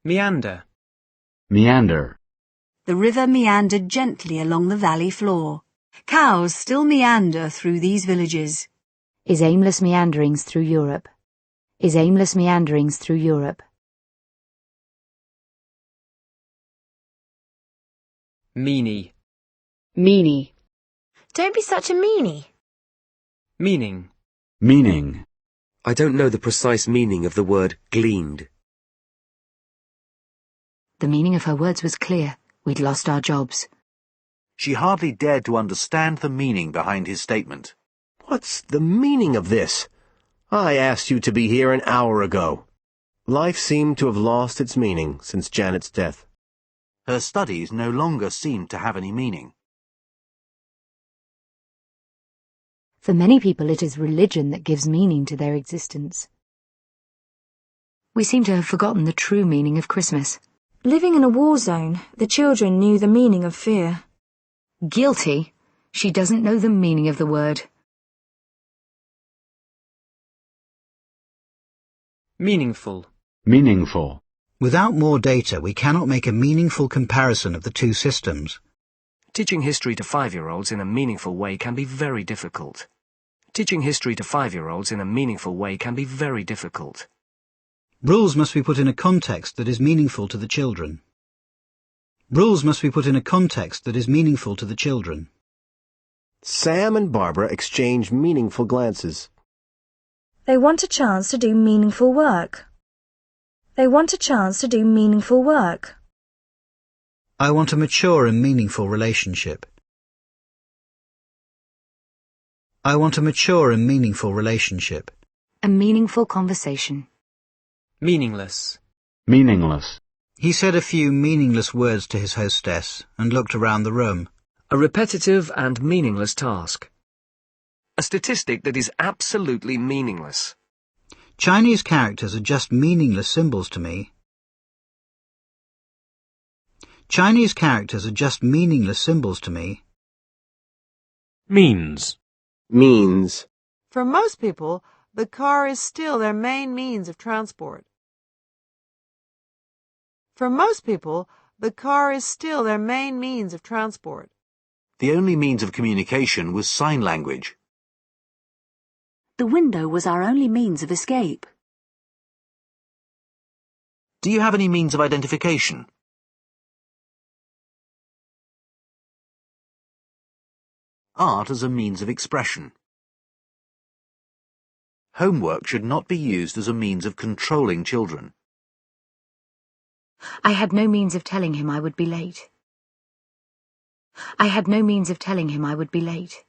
Meander. Meander. The river meandered gently along the valley floor. Cows still meander through these villages. Is aimless meanderings through Europe. Is aimless meanderings through Europe. Meanie. Meanie. Don't be such a meanie. Meaning. Meaning. I don't know the precise meaning of the word gleaned. The meaning of her words was clear. We'd lost our jobs. She hardly dared to understand the meaning behind his statement. What's the meaning of this? I asked you to be here an hour ago. Life seemed to have lost its meaning since Janet's death. Her studies no longer seemed to have any meaning. For many people it is religion that gives meaning to their existence. We seem to have forgotten the true meaning of Christmas. Living in a war zone, the children knew the meaning of fear. Guilty? She doesn't know the meaning of the word. Meaningful. Meaningful. Without more data, we cannot make a meaningful comparison of the two systems. Teaching history to 5-year-olds in a meaningful way can be very difficult. Teaching history to 5-year-olds in a meaningful way can be very difficult. Rules must be put in a context that is meaningful to the children. Rules must be put in a context that is meaningful to the children. Sam and Barbara exchanged meaningful glances. They want a chance to do meaningful work. They want a chance to do meaningful work. I want a mature and meaningful relationship. I want a mature and meaningful relationship. A meaningful conversation. Meaningless. Meaningless. He said a few meaningless words to his hostess and looked around the room. A repetitive and meaningless task. A statistic that is absolutely meaningless. Chinese characters are just meaningless symbols to me. Chinese characters are just meaningless symbols to me. Means. Means. For most people, the car is still their main means of transport. For most people, the car is still their main means of transport. The only means of communication was sign language. The window was our only means of escape. Do you have any means of identification? Art as a means of expression. Homework should not be used as a means of controlling children. I had no means of telling him I would be late. I had no means of telling him I would be late.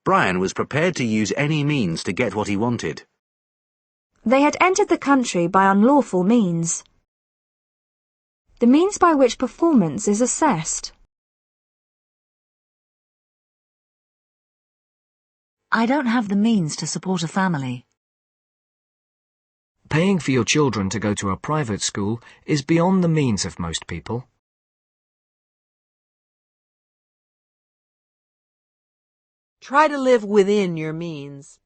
Brian was prepared to use any means to get what he wanted. They had entered the country by unlawful means. The means by which performance is assessed. I don't have the means to support a family. Paying for your children to go to a private school is beyond the means of most people. Try to live within your means.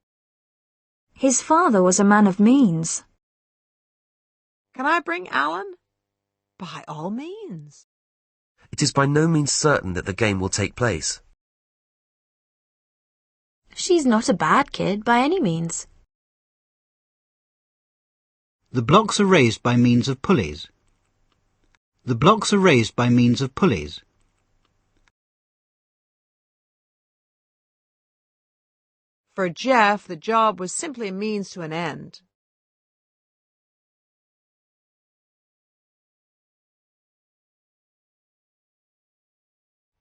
His father was a man of means. Can I bring Alan? By all means. It is by no means certain that the game will take place. She's not a bad kid by any means. The blocks are raised by means of pulleys. The blocks are raised by means of pulleys. For Jeff, the job was simply a means to an end.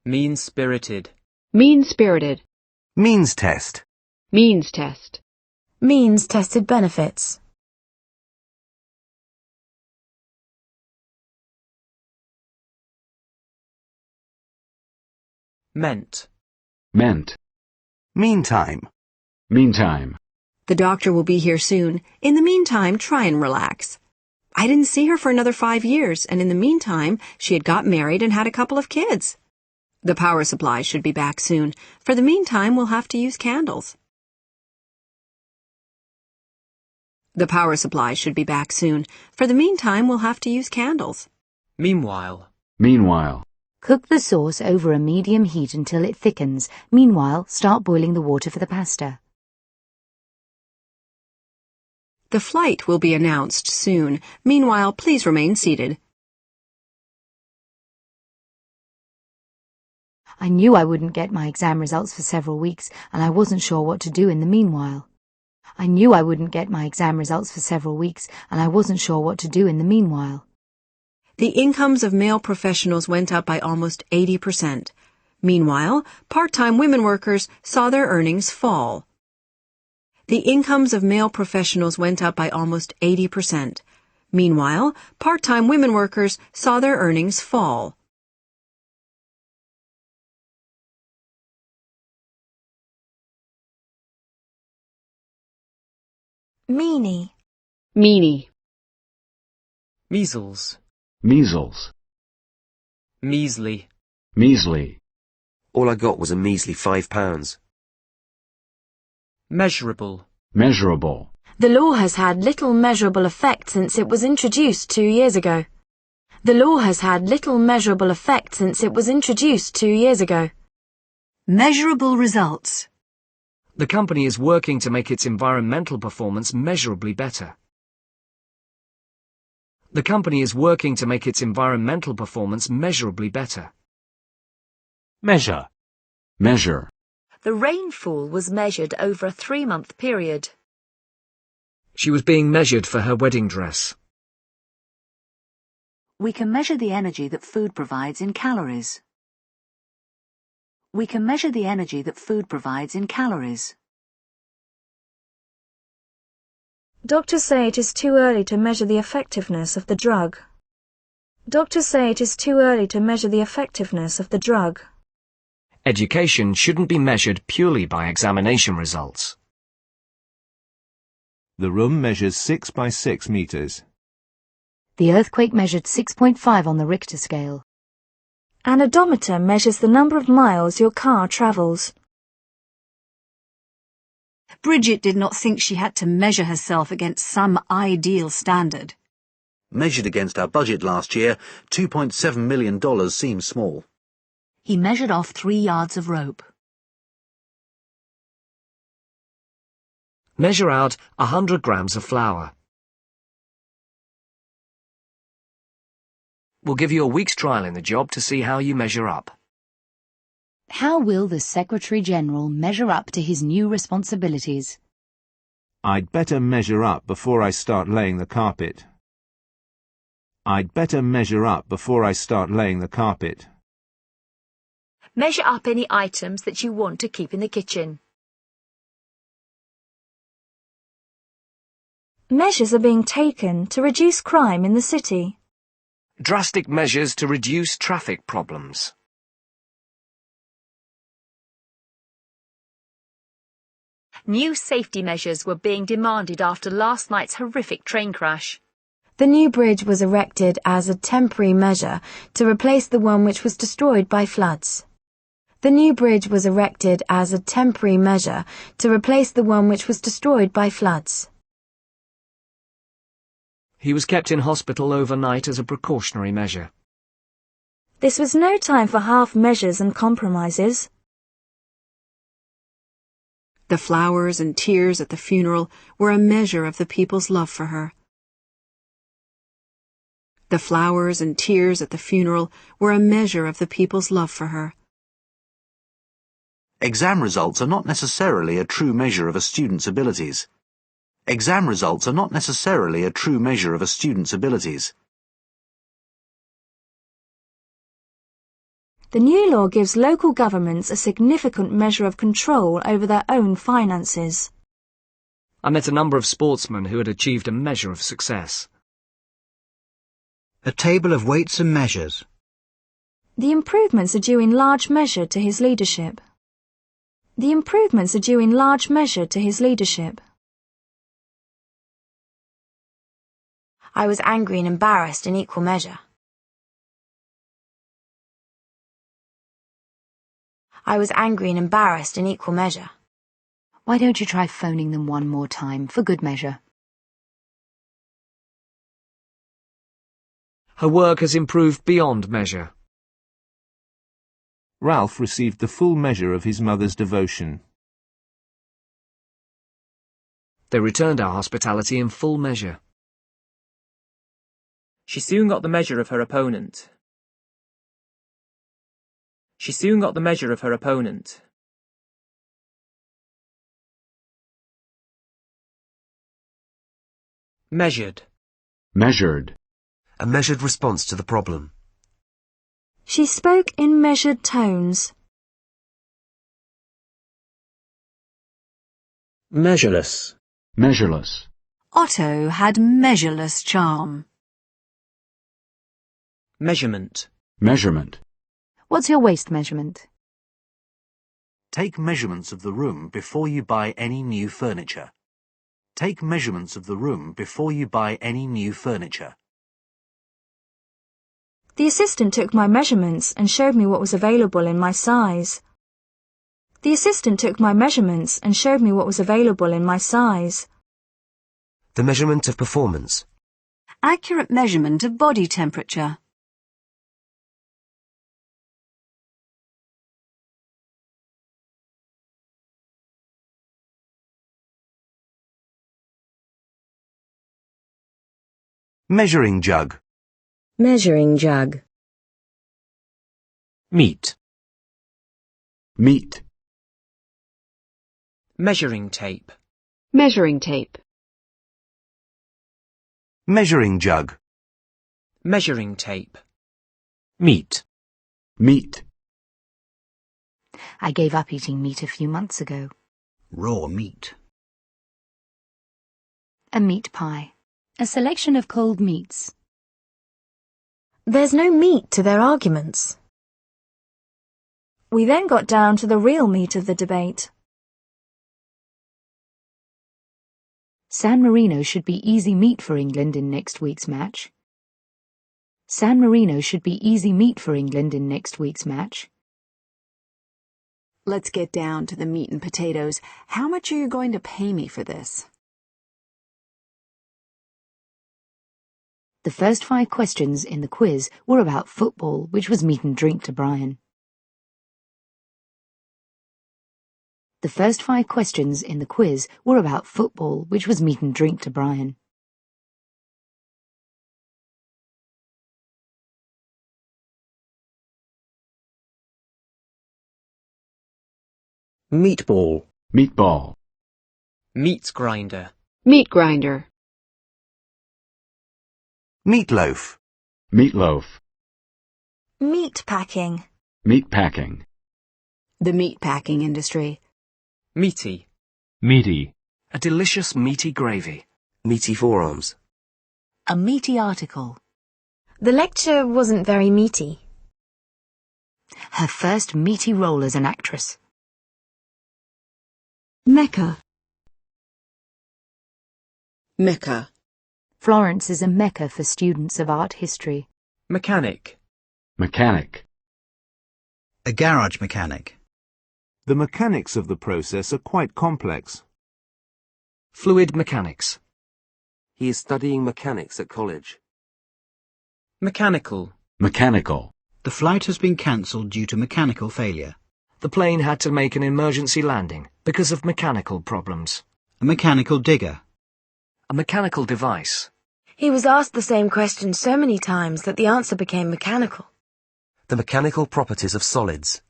Mean-spirited. Mean-spirited. Means test. Means test. Means tested benefits. Meant. Meant. Meantime. Meantime. The doctor will be here soon. In the meantime, try and relax. I didn't see her for another 5 years, and in the meantime, she had got married and had a couple of kids. The power supply should be back soon. For the meantime, we'll have to use candles. The power supply should be back soon. For the meantime, we'll have to use candles. Meanwhile. Meanwhile. Cook the sauce over a medium heat until it thickens. Meanwhile, start boiling the water for the pasta. The flight will be announced soon. Meanwhile, please remain seated. I knew I wouldn't get my exam results for several weeks, and I wasn't sure what to do in the meanwhile. I knew I wouldn't get my exam results for several weeks, and I wasn't sure what to do in the meanwhile. The incomes of male professionals went up by almost 80%. Meanwhile, part-time women workers saw their earnings fall. The incomes of male professionals went up by almost 80%. Meanwhile, part-time women workers saw their earnings fall. Meanie. Meanie. Measles. Measles. Measly. Measly. All I got was a measly £5. Measurable. Measurable. The law has had little measurable effect since it was introduced 2 years ago. The law has had little measurable effect since it was introduced 2 years ago. Measurable results. The company is working to make its environmental performance measurably better. The company is working to make its environmental performance measurably better. Measure. Measure. The rainfall was measured over a 3-month period. She was being measured for her wedding dress. We can measure the energy that food provides in calories. We can measure the energy that food provides in calories. Doctors say it is too early to measure the effectiveness of the drug. Doctors say it is too early to measure the effectiveness of the drug. Education shouldn't be measured purely by examination results. The room measures 6 by 6 meters. The earthquake measured 6.5 on the Richter scale. An odometer measures the number of miles your car travels. Bridget did not think she had to measure herself against some ideal standard. Measured against our budget last year, $2.7 million seems small. He measured off 3 yards of rope. Measure out 100 grams of flour. We'll give you a week's trial in the job to see how you measure up. How will the Secretary-General measure up to his new responsibilities? I'd better measure up before I start laying the carpet. I'd better measure up before I start laying the carpet. Measure up any items that you want to keep in the kitchen. Measures are being taken to reduce crime in the city. Drastic measures to reduce traffic problems. New safety measures were being demanded after last night's horrific train crash. The new bridge was erected as a temporary measure to replace the one which was destroyed by floods. The new bridge was erected as a temporary measure to replace the one which was destroyed by floods. He was kept in hospital overnight as a precautionary measure. This was no time for half measures and compromises. The flowers and tears at the funeral were a measure of the people's love for her. The flowers and tears at the funeral were a measure of the people's love for her. Exam results are not necessarily a true measure of a student's abilities. Exam results are not necessarily a true measure of a student's abilities. The new law gives local governments a significant measure of control over their own finances. I met a number of sportsmen who had achieved a measure of success. A table of weights and measures. The improvements are due in large measure to his leadership. The improvements are due in large measure to his leadership. I was angry and embarrassed in equal measure. I was angry and embarrassed in equal measure. Why don't you try phoning them one more time, for good measure? Her work has improved beyond measure. Ralph received the full measure of his mother's devotion. They returned our hospitality in full measure. She soon got the measure of her opponent. She soon got the measure of her opponent. Measured. Measured. A measured response to the problem. She spoke in measured tones. Measureless. Measureless. Otto had measureless charm. Measurement. Measurement. What's your waist measurement? Take measurements of the room before you buy any new furniture. Take measurements of the room before you buy any new furniture. The assistant took my measurements and showed me what was available in my size. The assistant took my measurements and showed me what was available in my size. The measurement of performance. Accurate measurement of body temperature. Measuring jug. Measuring jug. Meat. Meat. Measuring tape. Measuring tape. Measuring jug. Measuring tape. Meat. Meat. I gave up eating meat a few months ago. Raw meat. A meat pie. A selection of cold meats. There's no meat to their arguments. We then got down to the real meat of the debate. San Marino should be easy meat for England in next week's match. San Marino should be easy meat for England in next week's match. Let's get down to the meat and potatoes. How much are you going to pay me for this? The first 5 questions in the quiz were about football, which was meat and drink to Brian. The first 5 questions in the quiz were about football, which was meat and drink to Brian. Meatball. Meatball. Meat grinder. Meat grinder. Meatloaf. Meatloaf. Meat packing. Meat packing. The meat packing industry. Meaty. Meaty. A delicious meaty gravy. Meaty forearms. A meaty article. The lecture wasn't very meaty. Her first meaty role as an actress. Mecca. Mecca. Florence is a mecca for students of art history. Mechanic. Mechanic. A garage mechanic. The mechanics of the process are quite complex. Fluid mechanics. He is studying mechanics at college. Mechanical. Mechanical. The flight has been cancelled due to mechanical failure. The plane had to make an emergency landing because of mechanical problems. A mechanical digger. A mechanical device. He was asked the same question so many times that the answer became mechanical. The mechanical properties of solids.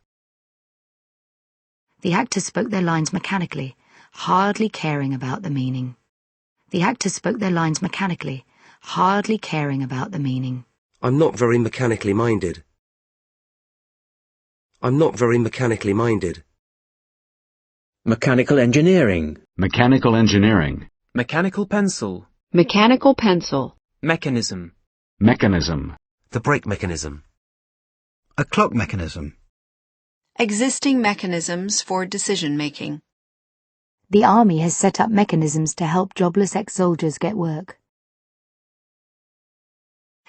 The actors spoke their lines mechanically, hardly caring about the meaning. The actors spoke their lines mechanically, hardly caring about the meaning. I'm not very mechanically minded. I'm not very mechanically minded. Mechanical engineering. Mechanical engineering. Mechanical pencil. Mechanical pencil. Mechanism. Mechanism. The brake mechanism. A clock mechanism. Existing mechanisms for decision-making. The army has set up mechanisms to help jobless ex-soldiers get work.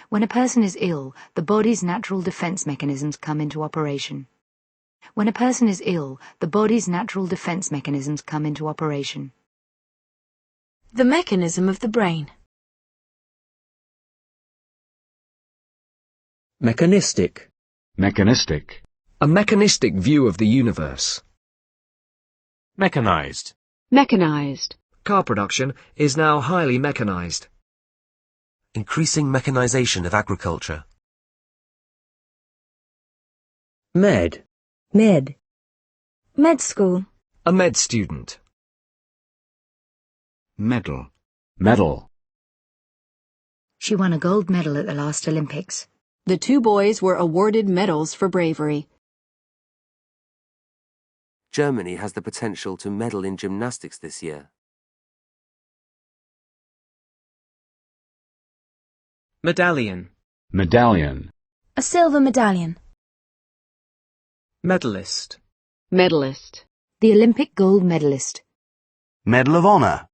When a person is ill, the body's natural defense mechanisms come into operation. When a person is ill, the body's natural defense mechanisms come into operation. The mechanism of the brain. Mechanistic. Mechanistic. A mechanistic view of the universe. Mechanized. Mechanized. Car production is now highly mechanized. Increasing mechanization of agriculture. Med. Med. Med school. A med student. Medal. Medal. She won a gold medal at the last Olympics. The two boys were awarded medals for bravery. Germany has the potential to medal in gymnastics this year. Medallion. Medallion. A silver medallion. Medalist. Medalist. The Olympic gold medalist. Medal of Honor.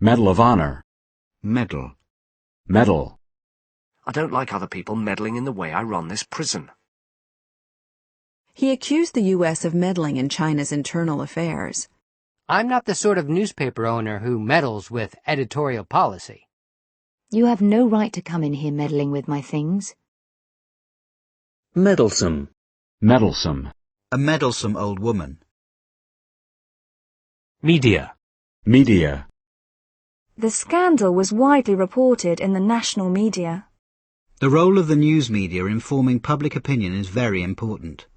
Medal of Honor. Medal. Medal. I don't like other people meddling in the way I run this prison. He accused the U.S. of meddling in China's internal affairs. I'm not the sort of newspaper owner who meddles with editorial policy. You have no right to come in here meddling with my things. Meddlesome. Meddlesome. A meddlesome old woman. Media. Media. The scandal was widely reported in the national media. The role of the news media in forming public opinion is very important.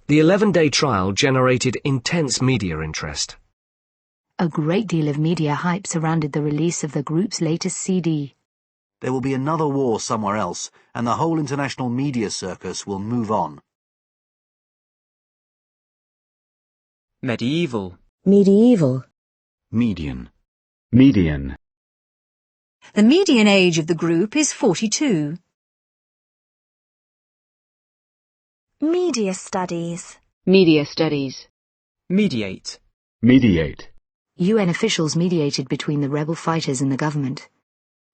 The 11-day trial generated intense media interest. A great deal of media hype surrounded the release of the group's latest CD. There will be another war somewhere else, and the whole international media circus will move on. Medieval. Medieval. Median. Median. The median age of the group is 42. Media studies. Media studies. Mediate. Mediate. UN officials mediated between the rebel fighters and the government.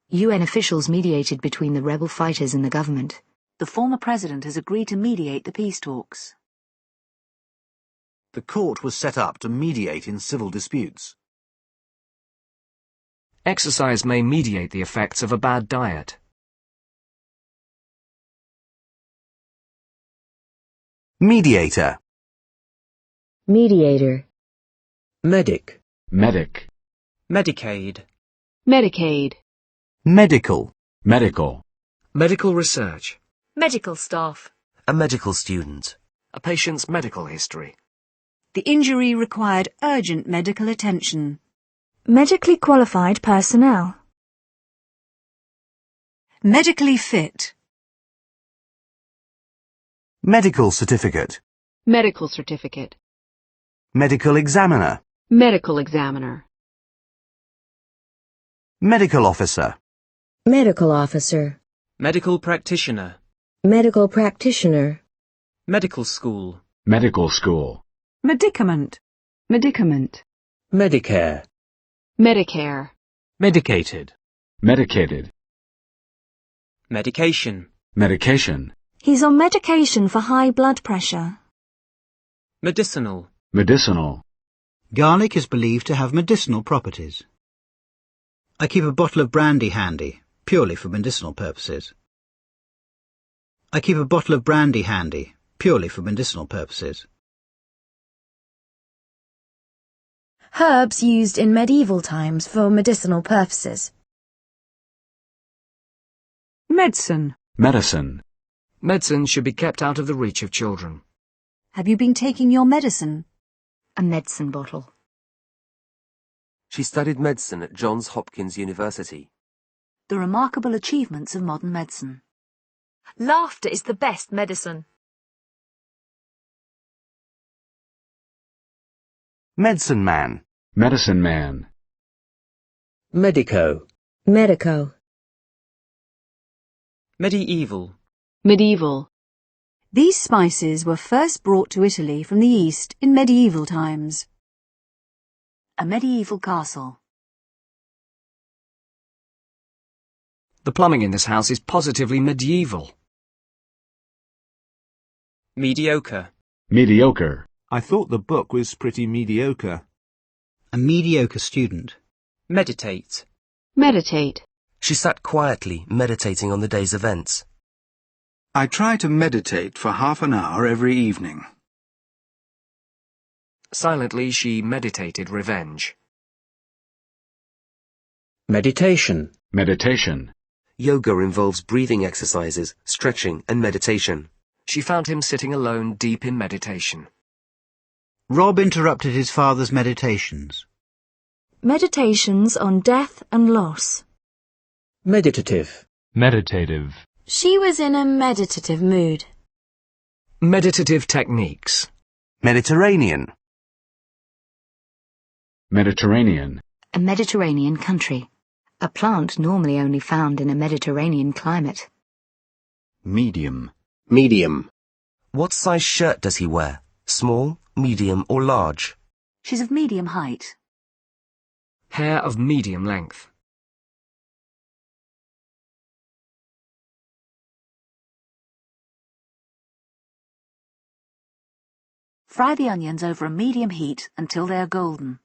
UN officials mediated between the rebel fighters and the government. The former president has agreed to mediate the peace talks. The court was set up to mediate in civil disputes. Exercise may mediate the effects of a bad diet. Mediator. Mediator. Medic. Medic. Medicaid. Medicaid. Medical. Medical. Medical research. Medical staff. A medical student. A patient's medical history. The injury required urgent medical attention. Medically qualified personnel. Medically fit. Medical certificate. Medical certificate. Medical examiner. Medical examiner. Medical officer. Medical officer. Medical practitioner. Medical practitioner. Medical school. Medical school. Medicament. Medicament. Medicare. Medicare. Medicated. Medicated. Medication. Medication. He's on medication for high blood pressure. Medicinal. Medicinal. Garlic is believed to have medicinal properties. I keep a bottle of brandy handy, purely for medicinal purposes. I keep a bottle of brandy handy, purely for medicinal purposes. Herbs used in medieval times for medicinal purposes. Medicine. Medicine. Medicine should be kept out of the reach of children. Have you been taking your medicine? A medicine bottle. She studied medicine at Johns Hopkins University. The remarkable achievements of modern medicine. Laughter is the best medicine. Medicine man. Medicine man. Medico. Medico. Medieval. Medieval. These spices were first brought to Italy from the East in medieval times. A medieval castle. The plumbing in this house is positively medieval. Mediocre. Mediocre. I thought the book was pretty mediocre. A mediocre student. Meditate. Meditate. She sat quietly, meditating on the day's events. I try to meditate for half an hour every evening. Silently she meditated revenge. Meditation. Meditation. Yoga involves breathing exercises, stretching, and meditation. She found him sitting alone deep in meditation. Rob interrupted his father's meditations. Meditations on death and loss. Meditative. Meditative. She was in a meditative mood. Meditative techniques. Mediterranean. Mediterranean. A Mediterranean country. A plant normally only found in a Mediterranean climate. Medium. Medium. What size shirt does he wear? Small, medium, or large? She's of medium height. Hair of medium length. Fry the onions over a medium heat until they are golden.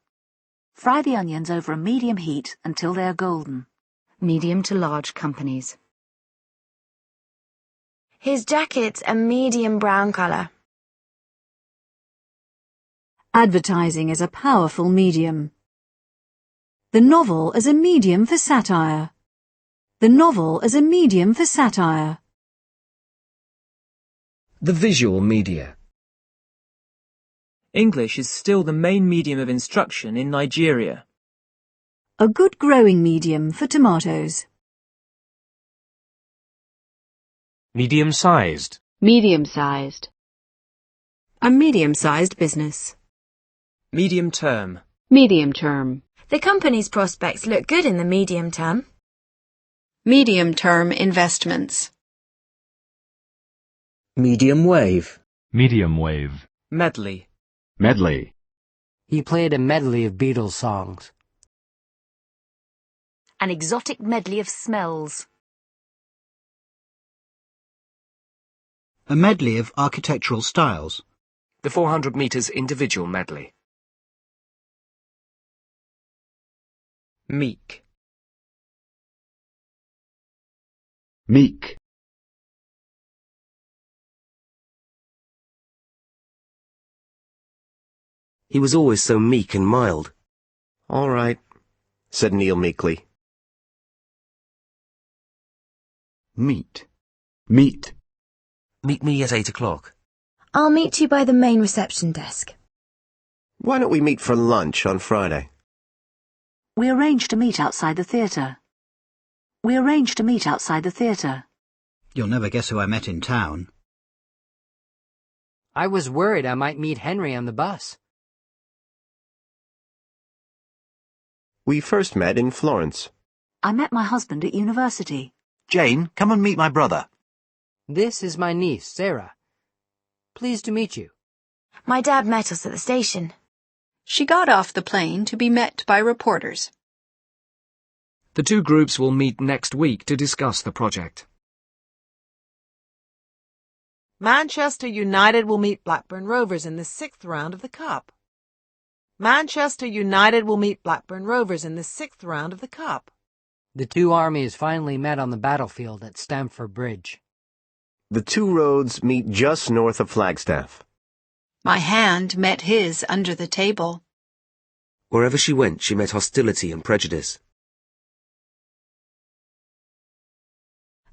Fry the onions over a medium heat until they are golden. Medium to large companies. His jacket's a medium brown colour. Advertising is a powerful medium. The novel is a medium for satire. The novel is a medium for satire. The visual media. English is still the main medium of instruction in Nigeria. A good growing medium for tomatoes. Medium-sized. Medium-sized. A medium-sized business. Medium term. Medium term. The company's prospects look good in the medium term. Medium-term investments. Medium wave. Medium wave. Medley. Medley. He played a medley of Beatles songs. An exotic medley of smells. A medley of architectural styles. The 400 metres individual medley. Meek. Meek. He was always so meek and mild. All right, said Neil meekly. Meet. Meet. Meet me at 8 o'clock. I'll meet you by the main reception desk. Why don't we meet for lunch on Friday? We arranged to meet outside the theatre. We arranged to meet outside the theatre. You'll never guess who I met in town. I was worried I might meet Henry on the bus. We first met in Florence. I met my husband at university. Jane, come and meet my brother. This is my niece, Sarah. Pleased to meet you. My dad met us at the station. She got off the plane to be met by reporters. The two groups will meet next week to discuss the project. Manchester United will meet Blackburn Rovers in the 6th round of the Cup. Manchester United will meet Blackburn Rovers in the 6th round of the Cup. The two armies finally met on the battlefield at Stamford Bridge. The two roads meet just north of Flagstaff. My hand met his under the table. Wherever she went, she met hostility and prejudice.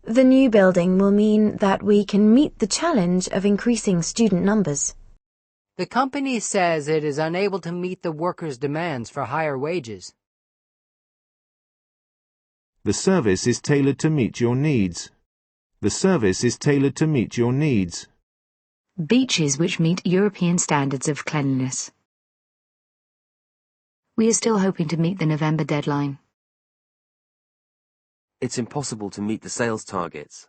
The new building will mean that we can meet the challenge of increasing student numbers. The company says it is unable to meet the workers' demands for higher wages. The service is tailored to meet your needs. The service is tailored to meet your needs. Beaches which meet European standards of cleanliness. We are still hoping to meet the November deadline. It's impossible to meet the sales targets.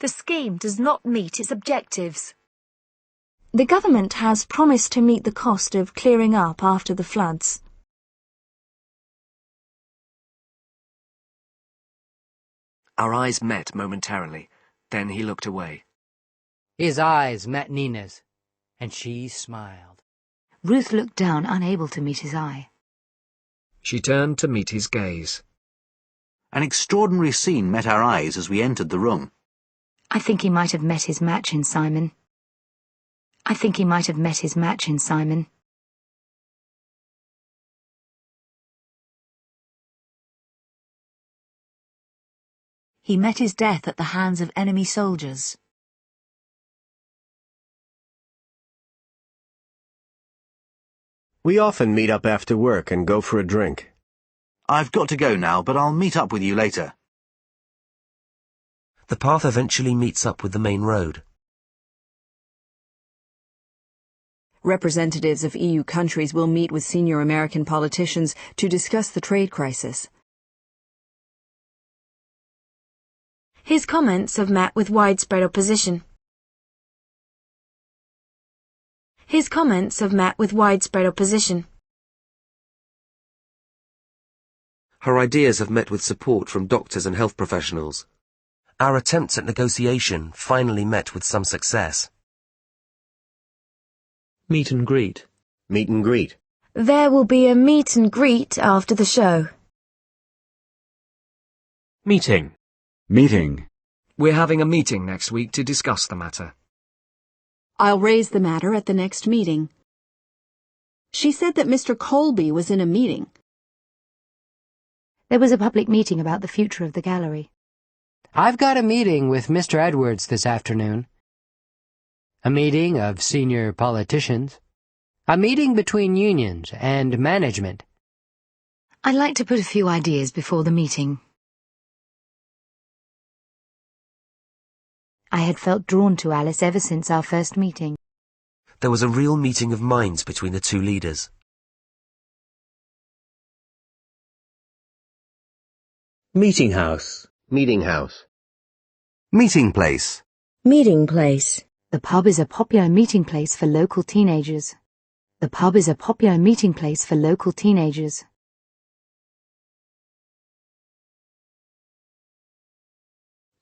The scheme does not meet its objectives. The government has promised to meet the cost of clearing up after the floods. Our eyes met momentarily. Then he looked away. His eyes met Nina's, and she smiled. Ruth looked down, unable to meet his eye. She turned to meet his gaze. An extraordinary scene met our eyes as we entered the room. I think he might have met his match in Simon. I think he might have met his match in Simon. He met his death at the hands of enemy soldiers. We often meet up after work and go for a drink. I've got to go now, but I'll meet up with you later. The path eventually meets up with the main road. Representatives of EU countries will meet with senior American politicians to discuss the trade crisis. His comments have met with widespread opposition. His comments have met with widespread opposition. Her ideas have met with support from doctors and health professionals. Our attempts at negotiation finally met with some success. Meet and greet. Meet and greet. There will be a meet and greet after the show. Meeting. Meeting. We're having a meeting next week to discuss the matter. I'll raise the matter at the next meeting. She said that Mr. Colby was in a meeting. There was a public meeting about the future of the gallery. I've got a meeting with Mr. Edwards this afternoon. A meeting of senior politicians. A meeting between unions and management. I'd like to put a few ideas before the meeting. I had felt drawn to Alice ever since our first meeting. There was a real meeting of minds between the two leaders. Meeting house. Meeting house. Meeting place. Meeting place. The pub is a popular meeting place for local teenagers. The pub is a popular meeting place for local teenagers.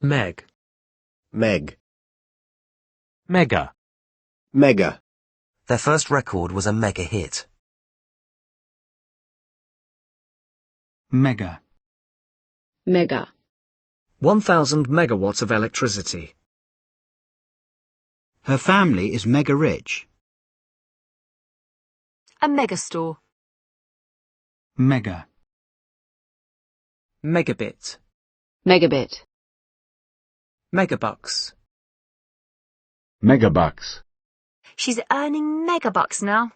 Meg. Meg. Mega. Mega. Their first record was a mega hit. Mega. Mega. 1,000 megawatts of electricity. Her family is mega rich. A megastore. Mega. Megabit. Megabit. Megabucks. Megabucks. She's earning megabucks now.